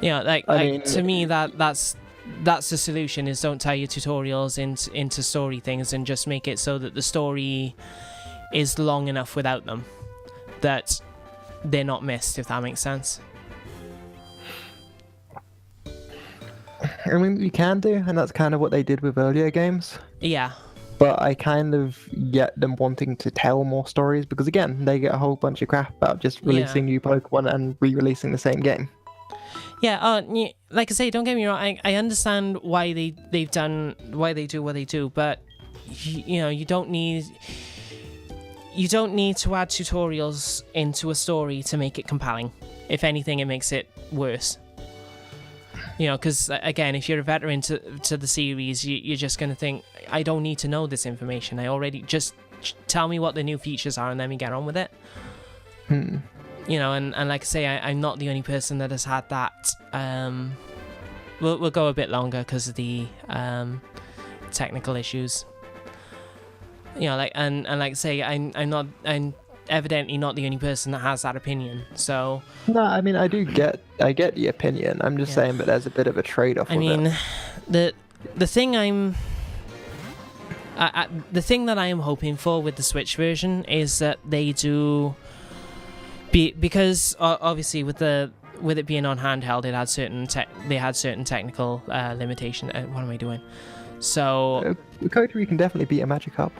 To me, that's the solution, is don't tie your tutorials into story things, and just make it so that the story is long enough without them that they're not missed, if that makes sense. I mean, you can do, and that's kind of what they did with earlier games. Yeah. But I kind of get them wanting to tell more stories, because again, they get a whole bunch of crap about just releasing new Pokemon and re-releasing the same game. Yeah, like I say, don't get me wrong, I understand why they do what they do, but you don't need to add tutorials into a story to make it compelling. If anything, it makes it worse. Because again, if you're a veteran to the series, you're just going to think, I don't need to know this information. I already just tell me what the new features are, and then we get on with it. And like I say, I'm not the only person that has had that. We'll go a bit longer because of the technical issues. Like I say, I'm evidently not the only person that has that opinion. So no, I mean, I get the opinion. I'm just saying that there's a bit of a trade-off. The thing that I am hoping for with the Switch version is that they do, because obviously with it being on handheld, it had certain technical limitation. What am I doing? So Kotori can definitely beat a Magikarp.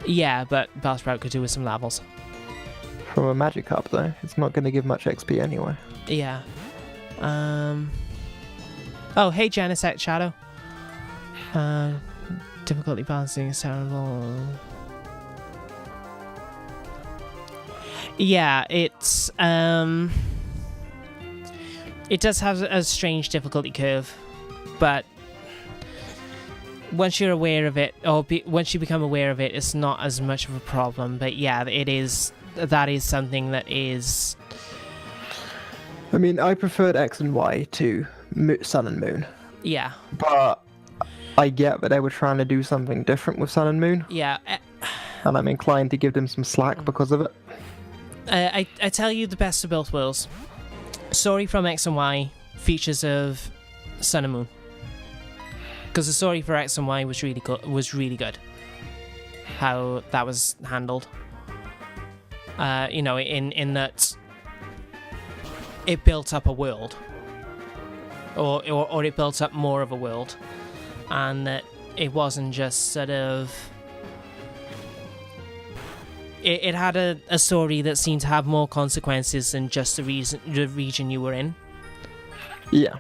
Yeah, but Bellsprout could do with some levels. From a Magikarp though, it's not going to give much XP anyway. Yeah. Oh, hey Genesect Shadow. Difficulty balancing is terrible. Yeah, it's it does have a strange difficulty curve, but once you're aware of it, once you become aware of it, it's not as much of a problem. But yeah, that is something that is... I mean, I preferred X and Y to Sun and Moon. Yeah. But I get that they were trying to do something different with Sun and Moon. Yeah. And I'm inclined to give them some slack because of it. I tell you the best of both worlds. Story from X and Y, features of Sun and Moon. Because the story for X and Y was really good. How that was handled. In that it built up a world, or it built up more of a world, and that it wasn't just sort of. It had a story that seemed to have more consequences than just the region you were in. Yeah.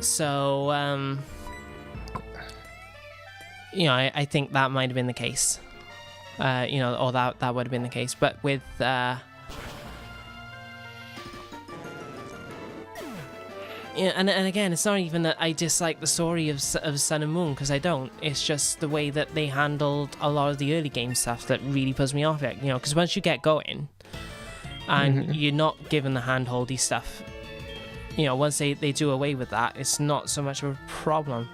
So, I think that might have been the case. Or that would have been the case. But with, and again, it's not even that I dislike the story of Sun and Moon, because I don't. It's just the way that they handled a lot of the early game stuff that really puts me off it. Because once you get going, and you're not given the hand-holdy stuff, once they do away with that, it's not so much of a problem.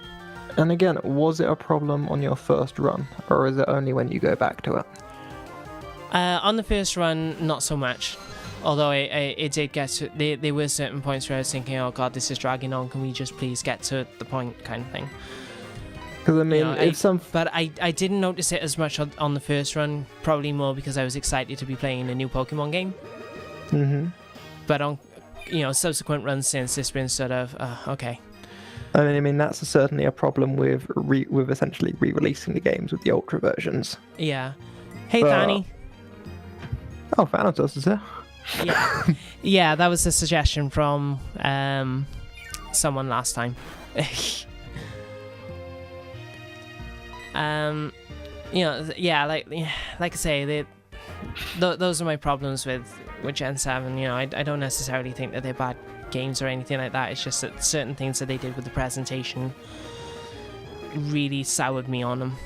And again, was it a problem on your first run, or is it only when you go back to it? On the first run, not so much. Although it did get to... There were certain points where I was thinking, oh god, this is dragging on, can we just please get to the point, kind of thing. Because I mean, But I didn't notice it as much on the first run, probably more because I was excited to be playing a new Pokemon game. Mm-hmm. But on subsequent runs since, it's been sort of, okay. I mean that's certainly a problem with essentially re-releasing the games with the Ultra versions. Yeah. Hey, Fanny. Oh, Thanatos is here. Yeah. Yeah, that was a suggestion from someone last time. Like I say, those are my problems with Gen 7. I don't necessarily think that they're bad games or anything like that. It's just that certain things that they did with the presentation really soured me on them.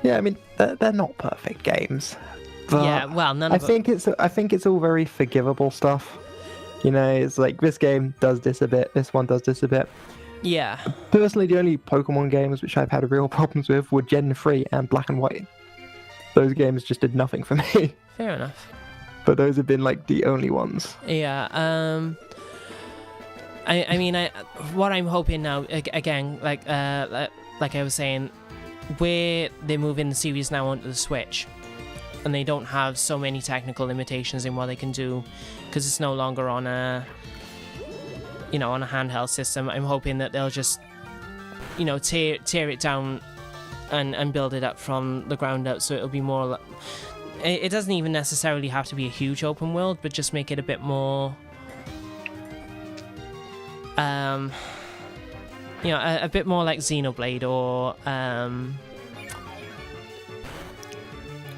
Yeah, I mean they're not perfect games. But yeah, well, none of them. I think it's all very forgivable stuff. It's like this game does this a bit, this one does this a bit. Yeah. Personally, the only Pokemon games which I've had real problems with were Gen 3 and Black and White. Those games just did nothing for me. Fair enough. But those have been like the only ones. Yeah. I mean, what I'm hoping now, again, like I was saying, where they're moving the series now onto the Switch, and they don't have so many technical limitations in what they can do, because it's no longer on a handheld system. I'm hoping that they'll just, tear it down and build it up from the ground up, so it'll be more. It doesn't even necessarily have to be a huge open world, but just make it a bit more. A bit more like Xenoblade or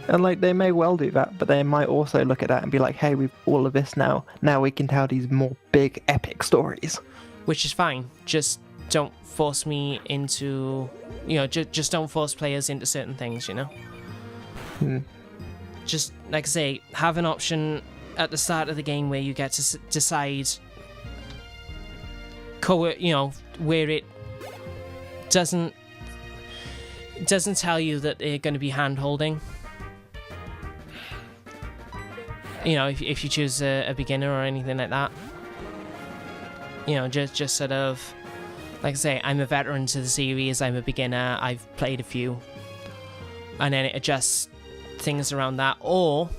And like they may well do that, but they might also look at that and be like, hey, we've all of this now. Now we can tell these more big epic stories. Which is fine. Just don't force me into, just don't force players into certain things, Just, like I say, have an option at the start of the game where you get to decide, where it doesn't tell you that they're going to be hand-holding. If you choose a beginner or anything like that. Just sort of, like I say, I'm a veteran to the series, I'm a beginner, I've played a few. And then it adjusts things around that. Or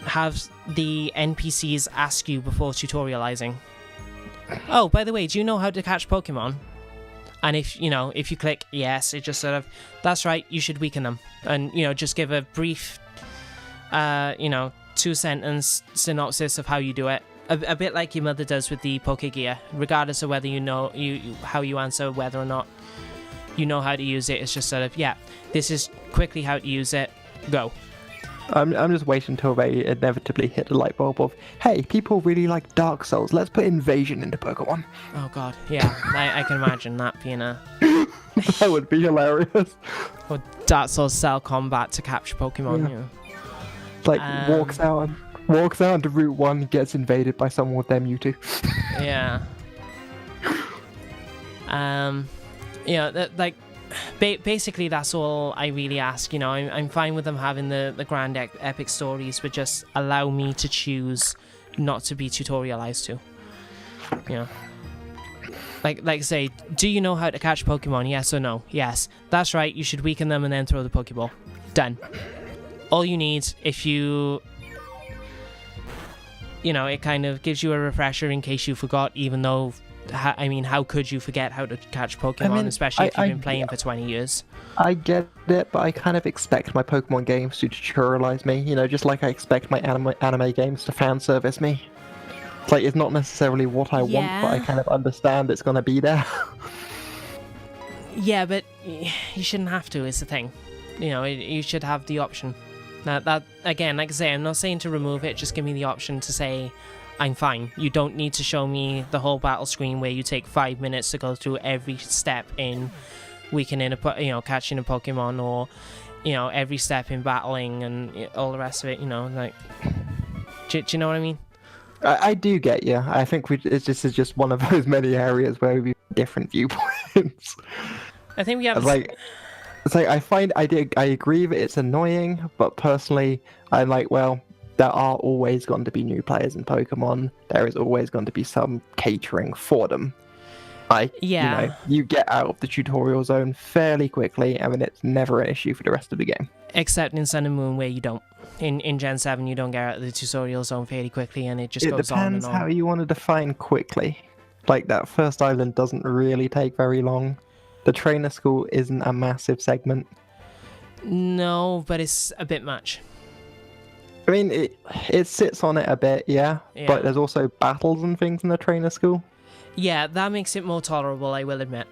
have the NPCs ask you before tutorializing. Oh, by the way, do you know how to catch Pokemon? And if you click yes, it just sort of, that's right, you should weaken them. And, just give a brief 2-sentence synopsis of how you do it. A bit like your mother does with the Pokegear. Regardless of whether how you answer whether or not you know how to use it, it's just sort of, yeah, this is quickly how to use it, go. I'm just waiting until they inevitably hit the light bulb of, hey, people really like Dark Souls, let's put Invasion into Pokemon. Oh god, yeah, I can imagine that being a... That would be hilarious. Or Dark Souls style combat to capture Pokemon, yeah. Like, walks out into Route 1, gets invaded by someone with their Mewtwo. Yeah. Basically that's all I really ask. I'm fine with them having the grand epic stories, but just allow me to choose not to be tutorialized to. Like say, do you know how to catch Pokemon? Yes or no? Yes. That's right, you should weaken them and then throw the Pokeball. Done. All you need, if you... it kind of gives you a refresher in case you forgot, even though... how could you forget how to catch Pokemon, especially if you've been playing for 20 years? I get it, but I kind of expect my Pokemon games to tutorialize me, just like I expect my anime games to fan service me. It's like, it's not necessarily what I want, but I kind of understand it's going to be there. Yeah, but you shouldn't have to, is the thing. You should have the option. That again, like I say, I'm not saying to remove it, just give me the option to say, I'm fine. You don't need to show me the whole battle screen where you take 5 minutes to go through every step in weakening catching a Pokemon, or every step in battling and all the rest of it. Do you know what I mean? I do get you. I think it's just one of those many areas where we have different viewpoints. I think we have. It's like I agree that it's annoying, but personally, I'm like, well, there are always going to be new players in Pokemon. There is always going to be some catering for them. You get out of the tutorial zone fairly quickly, and then it's never an issue for the rest of the game. Except in Sun and Moon, where you don't. In Gen 7, you don't get out of the tutorial zone fairly quickly, and it just goes on and on. It depends how you want to define quickly. Like, that first island doesn't really take very long. The trainer school isn't a massive segment. No, but it's a bit much. I mean, it sits on it a bit, yeah. But there's also battles and things in the trainer school. Yeah, that makes it more tolerable, I will admit.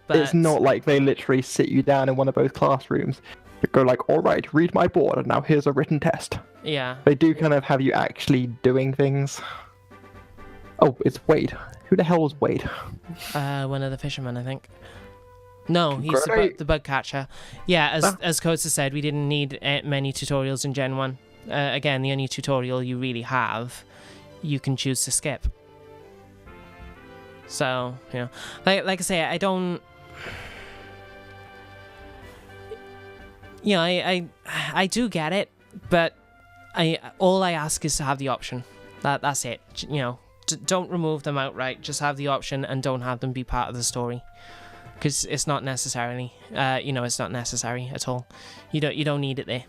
It's not like they literally sit you down in one of both classrooms. They go like, all right, read my board, and now here's a written test. Yeah. They do kind of have you actually doing things. Oh, it's Wade. Who the hell is Wade? One of the fishermen, I think. No, he's the bug catcher. Yeah, as Coates has said, we didn't need many tutorials in Gen 1. Again, the only tutorial you really have, you can choose to skip. So, like I say, I don't... I do get it, but all I ask is to have the option. That's it. don't remove them outright. Just have the option and don't have them be part of the story, because it's not necessarily, it's not necessary at all. You don't need it there.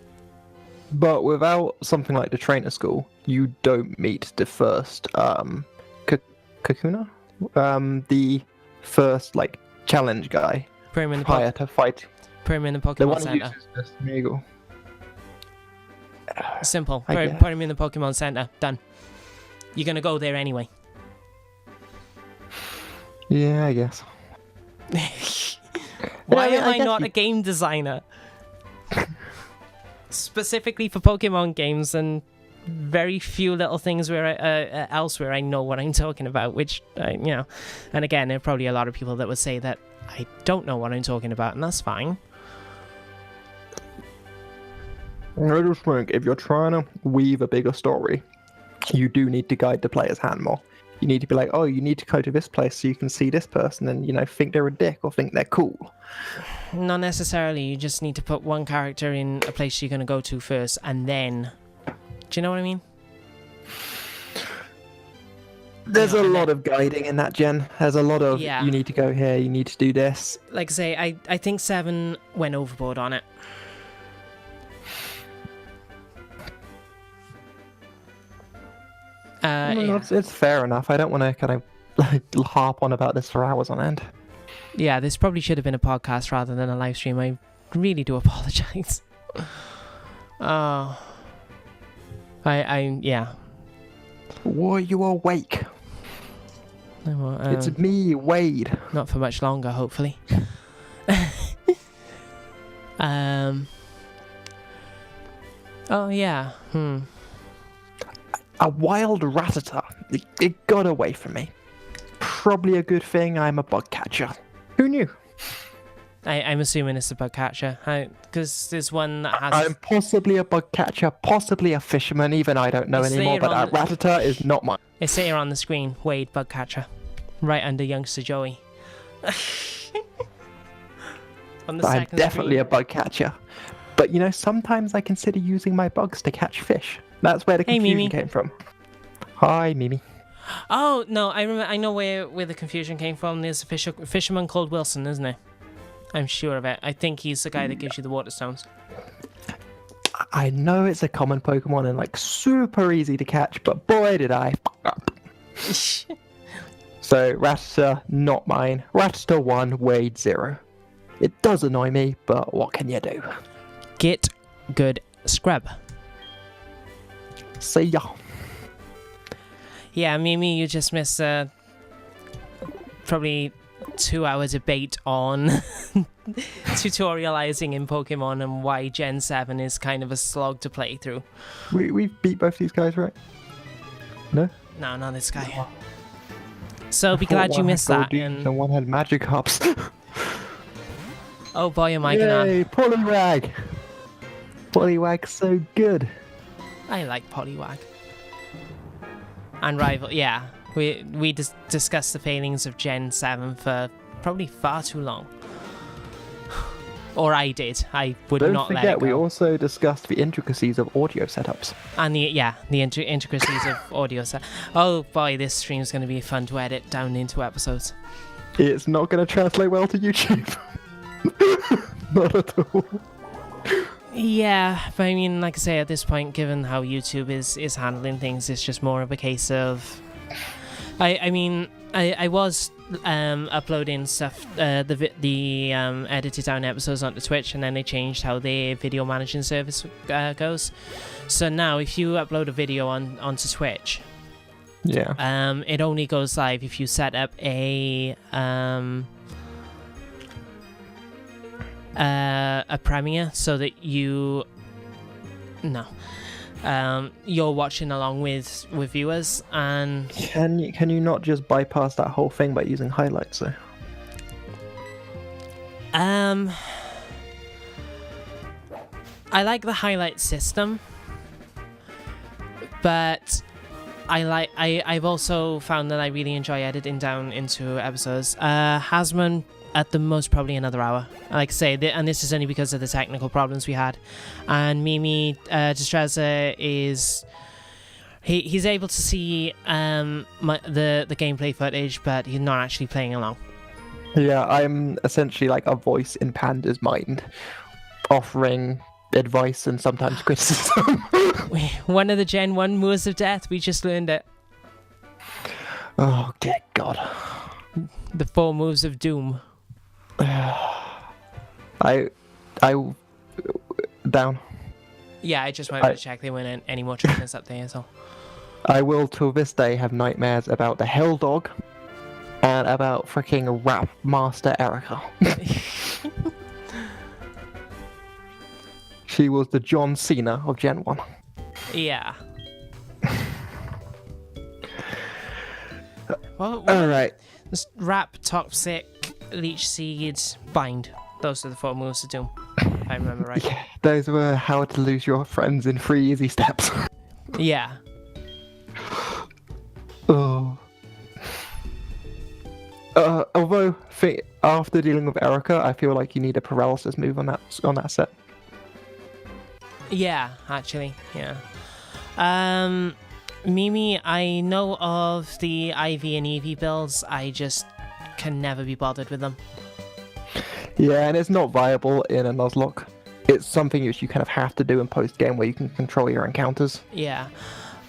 But without something like the trainer school, you don't meet the first Kakuna, the first like challenge guy prior to fight. Put him in the The Pokemon one who Center. uses the Smeagol. Simple. I Put him in the Pokemon Center. Done. You're gonna go there anyway. Yeah, I guess. Why Yeah, am I guess not a game designer? Specifically for Pokemon games, and very few little things where elsewhere I know what I'm talking about, which, and again, there are probably a lot of people that would say that I don't know what I'm talking about, and that's fine. I just think if you're trying to weave a bigger story, you do need to guide the player's hand more. You need to be like, oh, you need to go to this place so you can see this person and, think they're a dick or think they're cool. Not necessarily. You just need to put one character in a place you're going to go to first, and then... Do you know what I mean? There's a lot of guiding in that gen. There's a lot of, you need to go here, you need to do this. Like I say, I think 7 went overboard on it. It's fair enough. I don't want to kind of harp on about this for hours on end. Yeah, this probably should have been a podcast rather than a live stream. I really do apologize. Yeah. Were you awake? It's me, Wade. Not for much longer, hopefully. Oh, yeah. A wild Rattata. It got away from me. Probably a good thing I'm a bug catcher. Who knew? I'm assuming it's a bug catcher. Because there's one that has... I'm possibly a bug catcher, possibly a fisherman, even I don't know anymore, but a Rattata is not mine. It's here on the screen, Wade, bug catcher. Right under youngster Joey. On the I'm definitely a bug catcher. But sometimes I consider using my bugs to catch fish. That's where the confusion came from. Hi, Mimi. Oh, no, I know where the confusion came from. There's a fisherman called Wilson, isn't there? I'm sure of it. I think he's the guy that gives you the water stones. I know it's a common Pokemon and super easy to catch, but boy did I fuck up. So Rattata, not mine. Rattata 1, Wade 0. It does annoy me, but what can you do? Get good scrub. See ya. Yeah, Mimi, you just missed probably 2-hour debate on tutorializing in Pokemon and why Gen 7 is kind of a slog to play through. We beat both these guys, right? No? No, not this guy. So be glad you missed that. And one had magic hops. Oh boy, am I gonna... Yay, Poliwag! Poliwag's so good. I like Poliwag. And Rival, yeah. We discussed the failings of Gen 7 for probably far too long. Or I did. I would not let it go. Don't forget, we also discussed the intricacies of audio setups. And the intricacies of audio set. Oh boy, this stream is going to be fun to edit down into episodes. It's not going to translate well to YouTube. Not at all. Yeah, but I mean, like I say, at this point, given how YouTube is handling things, it's just more of a case of... I was uploading stuff, the edited down episodes onto Twitch, and then they changed how their video managing service goes. So now, if you upload a video onto Twitch, it only goes live if you set up a premiere so that you're watching along with viewers. And can you not just bypass that whole thing by using highlights though? I like the highlight system, but I've also found that I really enjoy editing down into episodes. Hasman at the most probably another hour. Like I say, and this is only because of the technical problems we had. And Mimi Distranda is He's able to see the gameplay footage, but he's not actually playing along. Yeah, I'm essentially like a voice in Panda's mind, offering advice and sometimes criticism. One of the Gen 1 moves of death, we just learned it. Oh, dear God. The 4 moves of doom. I down. Yeah, I just wanted to check there weren't any more trainers up there, so. I will till this day have nightmares about the Hell Dog and about freaking Rap Master Erica. She was the John Cena of Gen 1. Yeah. Well, Alright. Wrap, Toxic, Leech Seeds, Bind. Those are the 4 moves to Doom, if I remember right. Yeah, those were how to lose your friends in 3 easy steps. Yeah. Oh. Although, after dealing with Erica, I feel like you need a paralysis move on that set. Yeah, actually, yeah. Mimi, I know of the IV and EV builds, I just can never be bothered with them. Yeah, and it's not viable in a Nuzlocke. It's something which you kind of have to do in post-game where you can control your encounters. Yeah.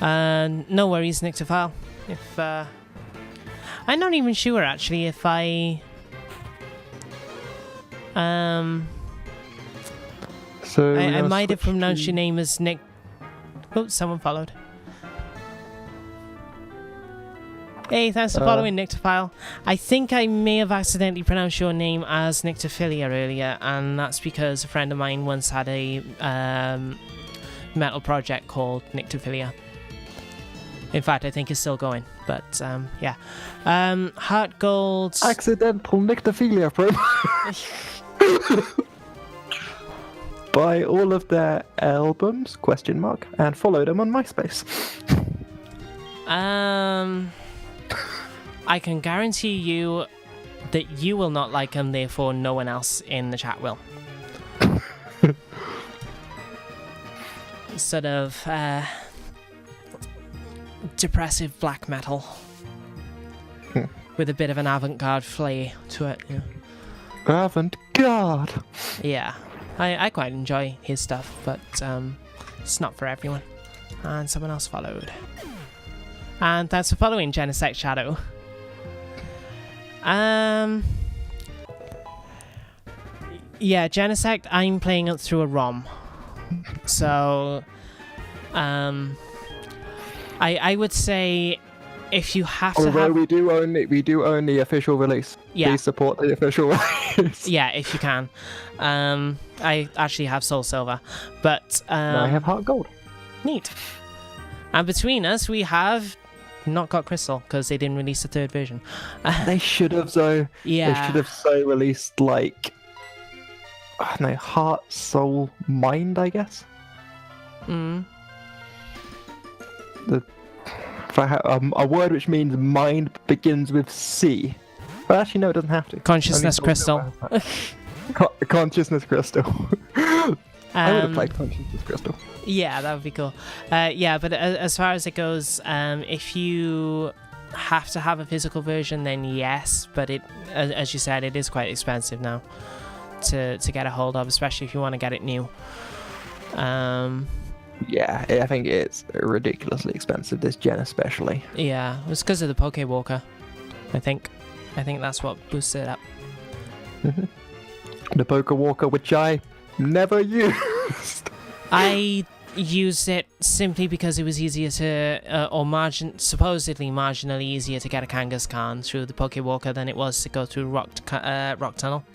No worries, Nictophile. If, I'm not even sure, actually, if I... So I might have pronounced your name as Nick... Oh, someone followed. Hey, thanks for following, Nictophile. I think I may have accidentally pronounced your name as Nictophilia earlier, and that's because a friend of mine once had a metal project called Nictophilia. In fact, I think it's still going, but yeah. HeartGold... Accidental Nictophilia promo. Buy all of their albums, ? And follow them on MySpace. I can guarantee you that you will not like them, therefore no one else in the chat will. Sort of depressive black metal with a bit of an avant-garde flair to it. Yeah. Avant-garde. Yeah, I quite enjoy his stuff, but it's not for everyone. And someone else followed. And thanks for following, Genesect Shadow. Yeah, Genesect, I'm playing it through a ROM. So, I would say if you have to Although have... we do own the official release. Yeah. Please support the official release. Yeah, if you can. I actually have Soul Silver, but... I have HeartGold. Neat. And between us, we have not got Crystal, because they didn't release the 3rd version. They should have, though. Yeah. They should have released, like... I don't know, Heart, Soul, Mind, I guess? Mm. A word which means mind begins with C. But actually, no, it doesn't have to. Consciousness Crystal. Consciousness Crystal. I would have played Consciousness Crystal. Yeah, that would be cool. Yeah, but as far as it goes, if you have to have a physical version, then yes. But it, as you said, it is quite expensive now to get a hold of, especially if you want to get it new. Yeah, I think it's ridiculously expensive this gen, especially. Yeah, it's because of the Poké Walker. I think that's what boosted it up. The Poké Walker, which I never used. I used it simply because it was easier to, supposedly marginally easier to get a Kangaskhan through the Poké Walker than it was to go through Rock Tunnel.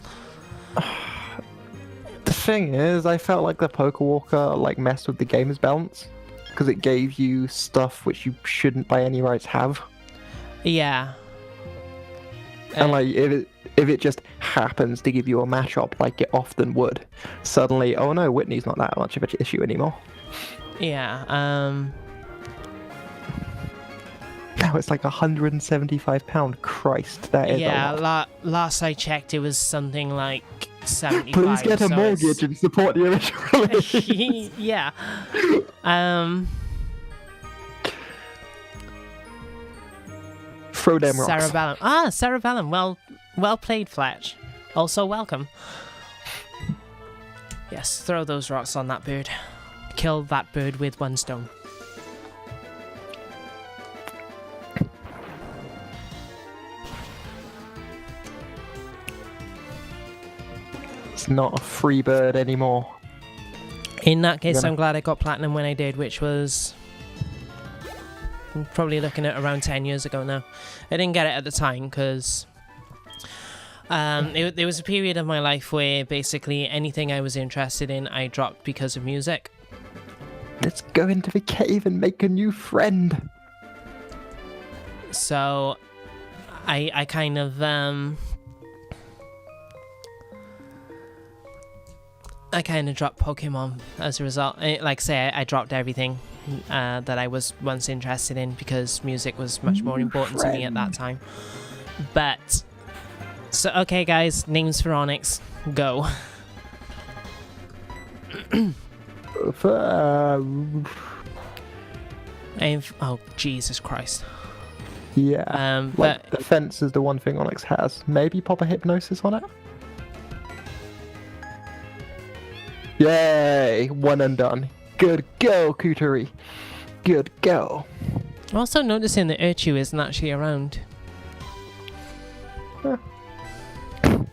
The thing is, I felt like the Poké Walker messed with the game's balance because it gave you stuff which you shouldn't by any rights have. Yeah. And if it just happens to give you a matchup like it often would, suddenly, oh no, Whitney's not that much of an issue anymore. Yeah. Now it's like £175. Christ, that is a lot. Last I checked, it was something like 75. Please get a mortgage and support the original release. Yeah. Throw them rocks. Cerebellum. Ah, Cerebellum. Well played, Fletch. Also welcome. Yes, throw those rocks on that bird. Kill that bird with 1 stone. It's not a free bird anymore. In that case, I'm glad I got platinum when I did, which was probably looking at around 10 years ago now. I didn't get it at the time because there was a period of my life where basically anything I was interested in, I dropped because of music. Let's go into the cave and make a new friend. So I kind of dropped Pokemon as a result. Like say, I dropped everything that I was once interested in because music was much more important to me at that time. But so okay, guys, names for Onyx, go. Oh Jesus Christ. Yeah. But defense is the one thing Onyx has. Maybe pop a hypnosis on it. Yay! One and done. Good go, Kuturi. Good go. I'm also noticing that Urchu isn't actually around.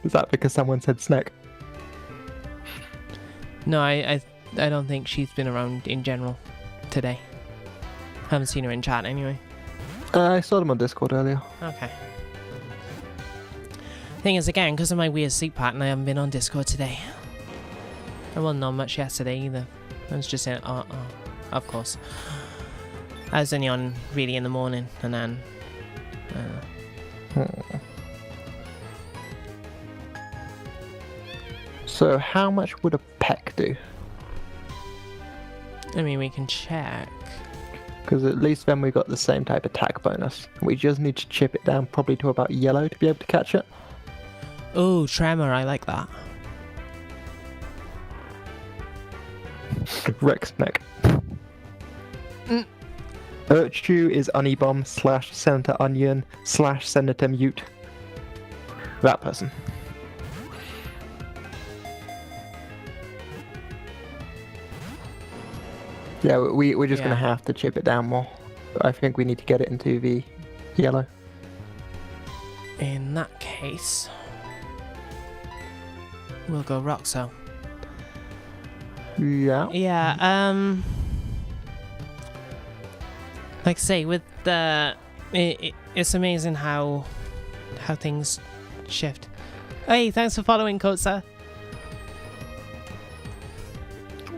Is that because someone said snake? No, I don't think she's been around in general today. Haven't seen her in chat anyway. I saw them on Discord earlier. Okay. Thing is, again, because of my weird sleep pattern, I haven't been on Discord today. I wasn't on much yesterday either. I was just saying, of course. I was only on really in the morning, and then... So how much would a peck do? I mean, we can check. Because at least then we got the same type of attack bonus. We just need to chip it down probably to about yellow to be able to catch it. Oh, Tremor, I like that. Rex neck. Urchu is Unibomb / Senator Onion / Senator Mute. That person. Yeah, we're just going to have to chip it down more. I think we need to get it into the yellow. In that case, we'll go Roxo. Yeah. Yeah, like I say, with the... it's amazing how things shift. Hey, thanks for following, Kotsa.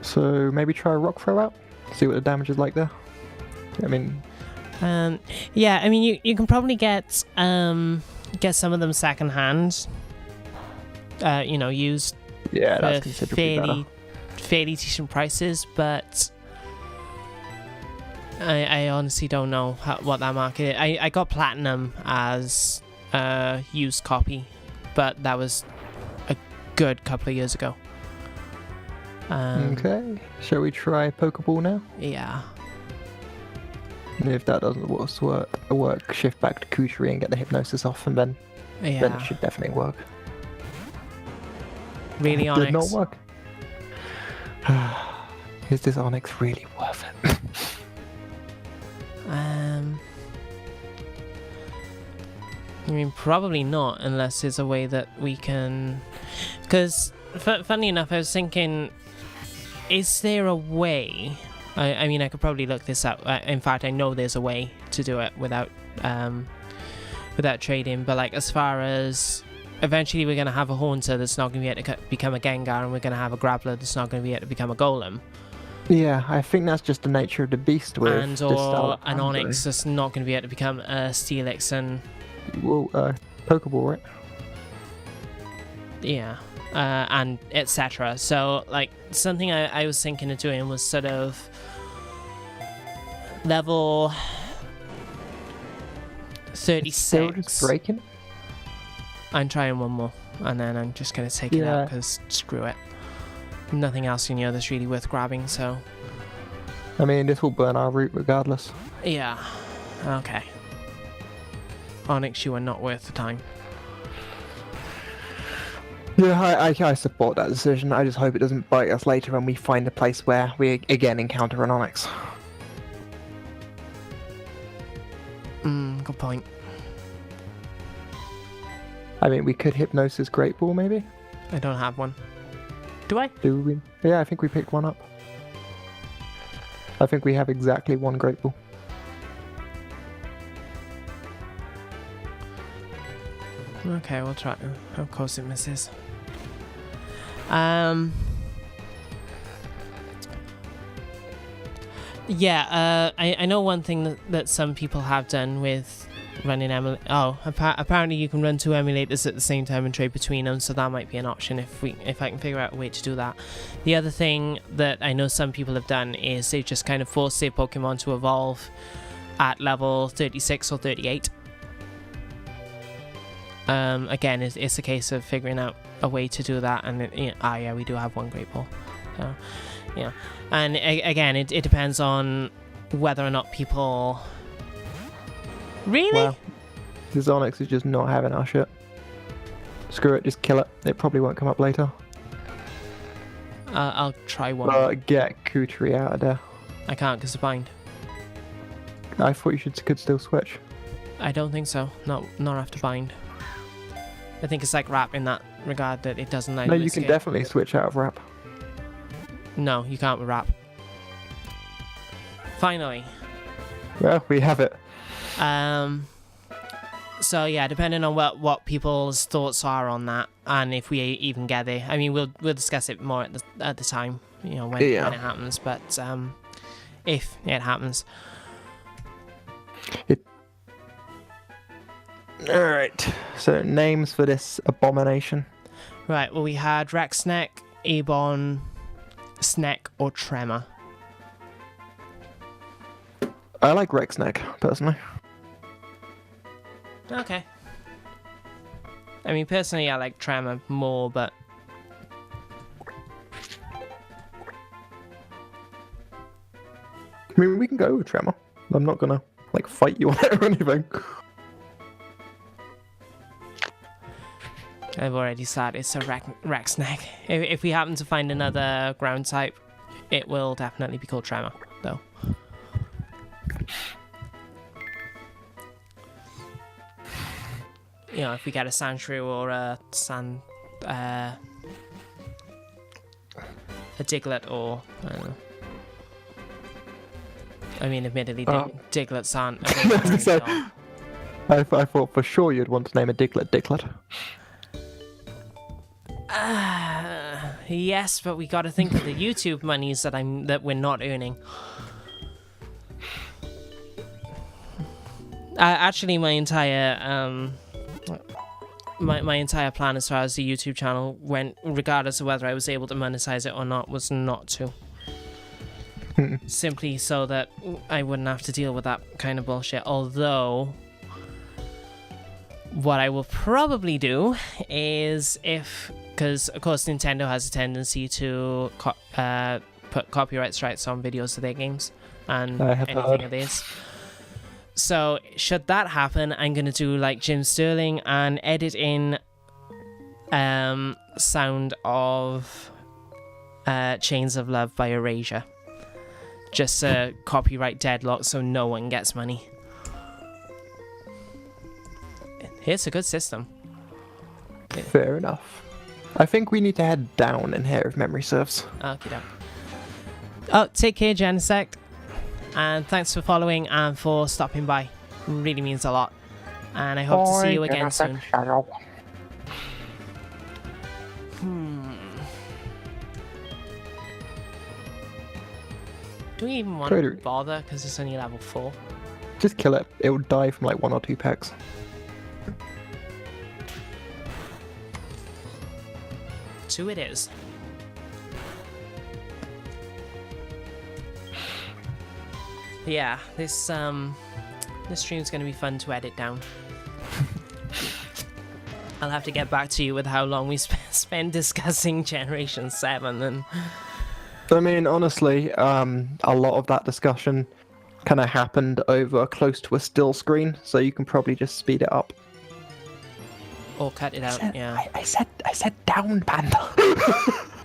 So maybe try a rock throw out? See what the damage is like there. I mean... yeah, I mean, you can probably get some of them second hand. Used that's for considerably fairly decent prices, but I honestly don't know what that market is. I got platinum as a used copy, but that was a good couple of years ago. Okay, shall we try Pokeball now? Yeah. And if that doesn't work, shift back to Kuturi and get the hypnosis off, and then it should definitely work. Really, Onyx? Did not work. Is this Onyx really worth it? I mean, probably not, unless there's a way that we can... Because, funny enough, I was thinking, is there a way... I mean, I could probably look this up. In fact, I know there's a way to do it without trading. But, like, as far as... Eventually, we're going to have a Haunter that's not going to be able to become a Gengar, and we're going to have a Grappler that's not going to be able to become a Golem. Yeah, I think that's just the nature of the beast with or an Onyx that's not going to be able to become a Steelix and... Well, Pokeball, right? Yeah, and etc. So, like, something I was thinking of doing was sort of level 36. Still just breaking? I'm trying one more, and then I'm just going to take it out, because screw it. Nothing else in here that's really worth grabbing, so... I mean, this will burn our route regardless. Yeah, okay. Onyx, you are not worth the time. Yeah, I support that decision. I just hope it doesn't bite us later when we find a place where we again encounter an Onyx. Good point. I mean, we could Hypnosis Great Ball, maybe? I don't have one. Do I? Do we? Yeah, I think we picked one up. I think we have exactly one Great Ball. Okay, we'll try. Of course it misses. Yeah, I know one thing that some people have done with running emulator. Oh, apparently you can run 2 emulators at the same time and trade between them, so that might be an option if I can figure out a way to do that. The other thing that I know some people have done is they just kind of force their Pokemon to evolve at level 36 or 38. Again, it's a case of figuring out a way to do that, and yeah, we do have one Great Ball. So, yeah, and again, it depends on whether or not people really. Well, this Onyx is just not having our shit. Screw it, just kill it. It probably won't come up later. I'll try one. Get Kutri out of there. I can't because of bind. I thought you could still switch. I don't think so. Not after bind. I think it's like Wrap in that regard that it doesn't. No, you can definitely switch out of Wrap. No, you can't with Wrap. Finally. Well, we have it. So yeah, depending on what people's thoughts are on that, and if we even get there. I mean, we'll discuss it more at the time, when it happens. But if it happens. Alright, so names for this abomination. Right, well, we had Rexneck, Ebon, Sneck, or Tremor. I like Rexneck, personally. Okay. I mean, personally, I like Tremor more, but... I mean, we can go with Tremor. I'm not gonna, fight you on it or anything. I've already said it's a Rexneck. If we happen to find another ground type, it will definitely be called Tremor, though. If we get a Sandshrew or a Diglett or... I don't know. I mean, admittedly, Diglets aren't... I thought for sure you'd want to name a Diglett. Yes, but we got to think of the YouTube monies that we're not earning. Actually, my entire my entire plan as far as the YouTube channel went, regardless of whether I was able to monetize it or not, was not to. Simply so that I wouldn't have to deal with that kind of bullshit. Although, what I will probably do is because of course Nintendo has a tendency to put copyright strikes on videos of their games and anything of theirs. So should that happen, I'm gonna do like Jim Sterling and edit in sound of Chains of Love by Erasure. Just a copyright deadlock so no one gets money. It's a good system. Fair enough. I think we need to head down in here if memory serves. Okay, doke. Oh, take care, Genesect. And thanks for following and for stopping by. It really means a lot. And I hope to see you again soon. Do we even want to bother? Because it's only level 4. Just kill it. It will die from 1 or 2 pecks. 2 it is. Yeah, this stream's going to be fun to edit down. I'll have to get back to you with how long we spend discussing Generation 7 and... I mean, honestly, a lot of that discussion kind of happened over close to a still screen, so you can probably just speed it up. Or cut it out, yeah. I said down, Panda.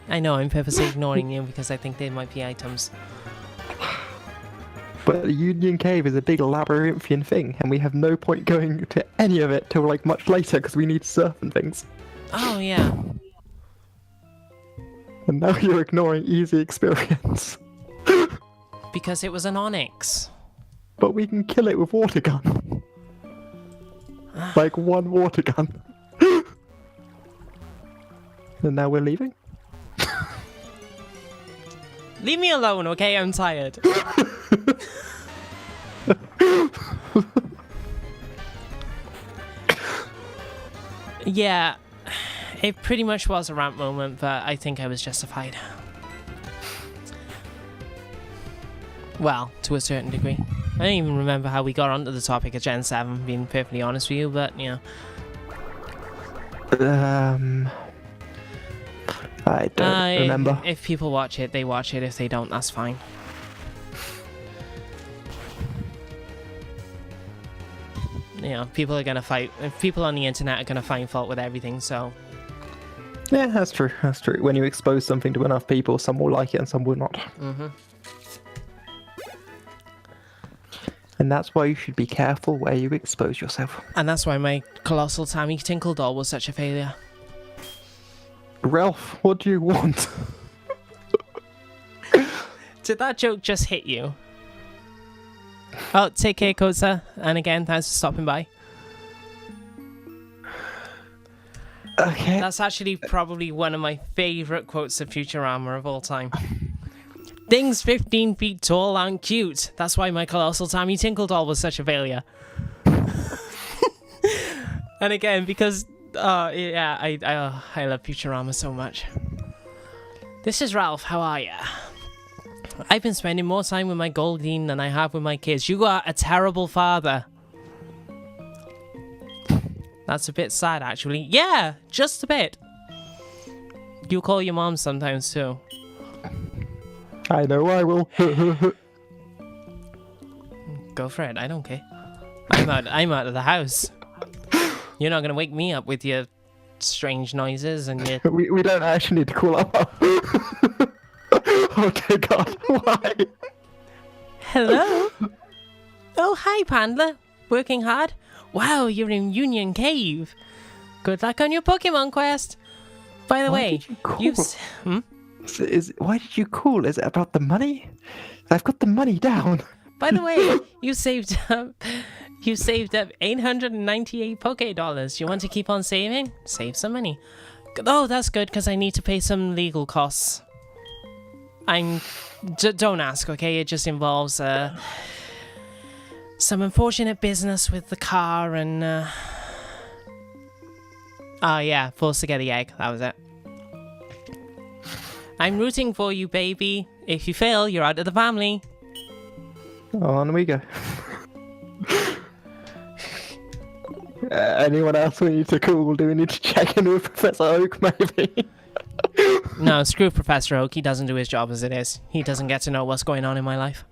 I know, I'm purposely ignoring you because I think they might be items. But the Union Cave is a big labyrinthian thing, and we have no point going to any of it till like much later because we need to surf and things. Oh, yeah. And now you're ignoring easy experience. Because it was an onyx. But we can kill it with water gun. Like one water gun. And now we're leaving? Leave me alone, okay? I'm tired. Yeah, it pretty much was a rant moment, but I think I was justified. Well, to a certain degree. I don't even remember how we got onto the topic of Gen 7, being perfectly honest with you, but, you know. I don't remember. If people watch it, they watch it. If they don't, that's fine. You know, people are going to fight. People on the internet are going to find fault with everything, so... Yeah, that's true. That's true. When you expose something to enough people, some will like it and some will not. Mm-hmm. And that's why you should be careful where you expose yourself. And that's why my Colossal Tammy Tinkle doll was such a failure. Ralph, what do you want? Did that joke just hit you? Oh, take care, Kosa. And again, thanks for stopping by. Okay. That's actually probably one of my favourite quotes of Futurama of all time. Things 15 feet tall aren't cute. That's why my Colossal Tammy Tinkle doll was such a failure. And again, because... yeah, I love Futurama so much. This is Ralph, how are ya? I've been spending more time with my Goldine than I have with my kids. You are a terrible father. That's a bit sad, actually. Yeah, just a bit. You call your mom sometimes, too. I know I will. Go for it, I don't care. I'm out of the house. You're not going to wake me up with your strange noises and your... we don't actually need to call up. Oh dear God, why? Hello? Oh, hi, Panda. Working hard? Wow, you're in Union Cave. Good luck on your Pokemon quest. By the way, why did you call? Is it about the money? I've got the money down. By the way, you saved up 898 Poké Dollars. You want to keep on saving? Save some money. Oh, that's good, because I need to pay some legal costs. Don't ask, okay? It just involves some unfortunate business with the car and oh yeah, forced to get the egg. That was it. I'm rooting for you, baby. If you fail, you're out of the family. On we go. Anyone else we need to call? Do we need to check in with Professor Oak, maybe? No, screw Professor Oak. He doesn't do his job as it is. He doesn't get to know what's going on in my life.